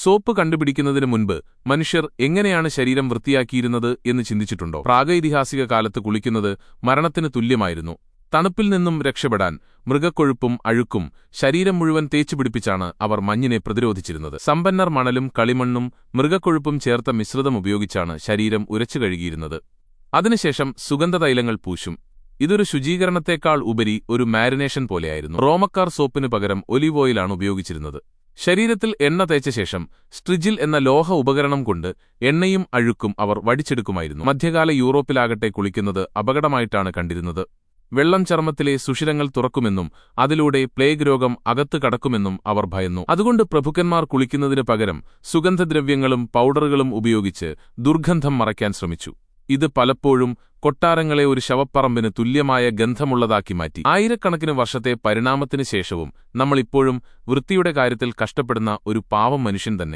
Soap കണ്ടുപിടിക്കുന്നതിന് മുൻപ് മനുഷ്യർ എങ്ങനെയാണ് ശരീരം വൃത്തിയാക്കിയിരുന്നത് എന്ന് ചിന്തിച്ചിട്ടുണ്ടോ? പ്രാഗൈതിഹാസിക കാലത്ത് കുളിക്കുന്നത് മരണത്തിന് തുല്യമായിരുന്നു. തണുപ്പിൽ നിന്നും രക്ഷപ്പെടാൻ മൃഗക്കൊഴുപ്പും അഴുക്കും ശരീരം മുഴുവൻ തേച്ചുപിടിപ്പിച്ചാണ് അവർ മഞ്ഞിനെ പ്രതിരോധിച്ചിരുന്നത്. സമ്പന്നർ മണലും കളിമണ്ണും മൃഗക്കൊഴുപ്പും ചേർത്ത മിശ്രിതം ഉപയോഗിച്ചാണ് ശരീരം ഉരച്ചു കഴുകിയിരുന്നത്. അതിനുശേഷം സുഗന്ധതൈലങ്ങൾ പൂശും. ഇതൊരു ശുചീകരണത്തേക്കാൾ ഉപരി ഒരു മാരിനേഷൻ പോലെയായിരുന്നു. റോമക്കാർ സോപ്പിനു പകരം ഒലിവ് ഓയിലാണ് ഉപയോഗിച്ചിരുന്നത്. ശരീരത്തിൽ എണ്ണ തേച്ച ശേഷം സ്ട്രിജിൽ എന്ന ലോഹ ഉപകരണം കൊണ്ട് എണ്ണയും അഴുക്കും അവർ വടിച്ചെടുക്കുമായിരുന്നു. മധ്യകാല യൂറോപ്പിലാകട്ടെ കുളിക്കുന്നത് അപകടമായിട്ടാണ് കണ്ടിരുന്നത്. വെള്ളം ചർമ്മത്തിലെ സുഷിരങ്ങൾ തുറക്കുമെന്നും അതിലൂടെ പ്ലേഗ് രോഗം അകത്ത് കടക്കുമെന്നും അവർ ഭയന്നു. അതുകൊണ്ട് പ്രഭുക്കന്മാർ കുളിക്കുന്നതിനു പകരം സുഗന്ധദ്രവ്യങ്ങളും പൗഡറുകളും ഉപയോഗിച്ച് ദുർഗന്ധം മറയ്ക്കാൻ ശ്രമിച്ചു. ഇത് പലപ്പോഴും കൊട്ടാരങ്ങളെ ഒരു ശവപ്പറമ്പിന് തുല്യമായ ഗന്ധമുള്ളതാക്കി മാറ്റി. ആയിരക്കണക്കിന് വർഷത്തെ പരിണാമത്തിന് ശേഷവും നമ്മൾ ഇപ്പോഴും വൃത്തിയുടെ കാര്യത്തിൽ കഷ്ടപ്പെടുന്ന ഒരു പാവം മനുഷ്യൻ തന്നെ.